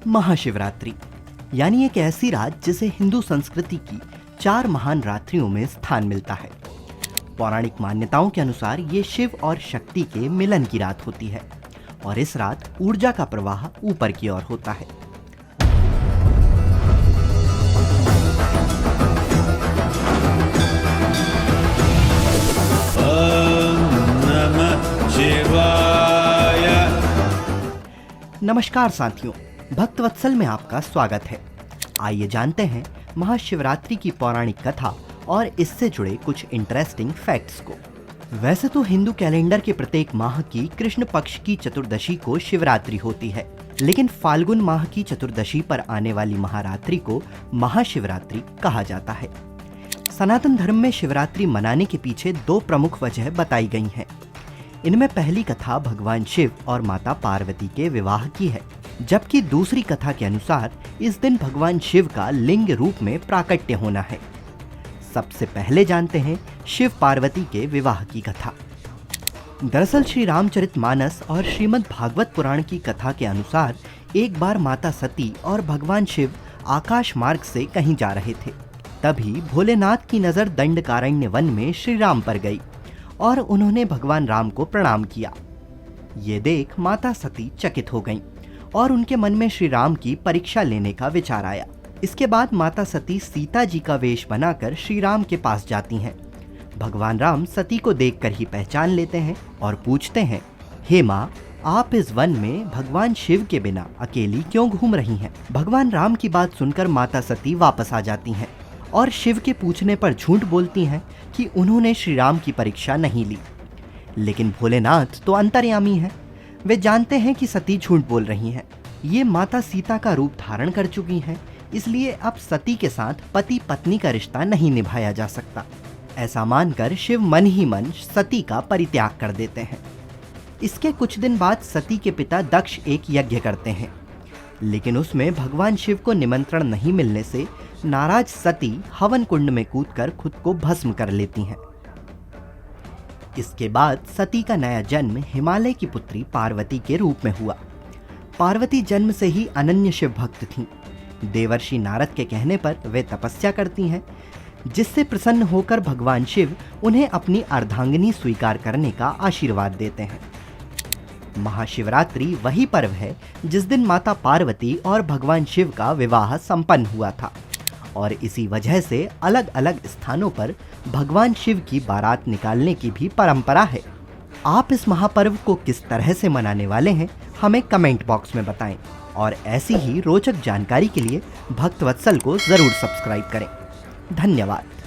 महाशिवरात्रि यानी एक ऐसी रात जिसे हिंदू संस्कृति की 4 महान रात्रियों में स्थान मिलता है। पौराणिक मान्यताओं के अनुसार ये शिव और शक्ति के मिलन की रात होती है और इस रात ऊर्जा का प्रवाह ऊपर की ओर होता है। नमस्कार साथियों, भक्तवत्सल में आपका स्वागत है। आइए जानते हैं महाशिवरात्रि की पौराणिक कथा और इससे जुड़े कुछ इंटरेस्टिंग फैक्ट्स को। वैसे तो हिंदू कैलेंडर के प्रत्येक माह की कृष्ण पक्ष की चतुर्दशी को शिवरात्रि होती है, लेकिन फाल्गुन माह की चतुर्दशी पर आने वाली महारात्रि को महाशिवरात्रि कहा जाता है। सनातन धर्म में शिवरात्रि मनाने के पीछे 2 प्रमुख वजह बताई गई हैं। इनमें पहली कथा भगवान शिव और माता पार्वती के विवाह की है, जबकि दूसरी कथा के अनुसार इस दिन भगवान शिव का लिंग रूप में प्राकट्य होना है। सबसे पहले जानते हैं शिव पार्वती के विवाह की कथा। दरअसल श्री रामचरितमानस और श्रीमद् भागवत पुराण की कथा के अनुसार एक बार माता सती और भगवान शिव आकाश मार्ग से कहीं जा रहे थे। तभी भोलेनाथ की नजर दंडकारण्य वन में श्री राम पर गई और उन्होंने भगवान राम को प्रणाम किया। ये देख माता सती चकित हो गईं और उनके मन में श्री राम की परीक्षा लेने का विचार आया। इसके बाद माता सती सीता जी का वेश बनाकर श्री राम के पास जाती हैं। भगवान राम सती को देखकर ही पहचान लेते हैं और पूछते हैं, हे माँ, आप इस वन में भगवान शिव के बिना अकेली क्यों घूम रही हैं? भगवान राम की बात सुनकर माता सती वापस आ जाती हैं और शिव के पूछने पर झूठ बोलती हैं कि उन्होंने श्री राम की परीक्षा नहीं ली। लेकिन भोलेनाथ तो अंतर्यामी हैं, वे जानते हैं कि सती झूठ बोल रही हैं। ये माता सीता का रूप धारण कर चुकी हैं, इसलिए अब सती के साथ पति पत्नी का रिश्ता नहीं निभाया जा सकता। ऐसा मानकर शिव मन ही मन सती का परित्याग कर देते हैं। इसके कुछ दिन बाद सती के पिता दक्ष एक यज्ञ करते हैं, लेकिन उसमें भगवान शिव को निमंत्रण नहीं मिलने से नाराज सती हवन कुंड में कूदकर खुद को भस्म कर लेती हैं। इसके बाद सती का नया जन्म हिमालय की पुत्री पार्वती के रूप में हुआ। पार्वती जन्म से ही अनन्य शिव भक्त थीं। देवर्षि नारद के कहने पर वे तपस्या करती हैं, जिससे प्रसन्न होकर भगवान शिव उन्हें अपनी अर्धांगिनी स्वीकार करने का आशीर्वाद देते हैं। महाशिवरात्रि वही पर्व है जिस दिन माता पार्वती और भगवान शिव का विवाह संपन्न हुआ था और इसी वजह से अलग अलग स्थानों पर भगवान शिव की बारात निकालने की भी परंपरा है। आप इस महापर्व को किस तरह से मनाने वाले हैं, हमें कमेंट बॉक्स में बताएं और ऐसी ही रोचक जानकारी के लिए भक्तवत्सल को जरूर सब्सक्राइब करें। धन्यवाद।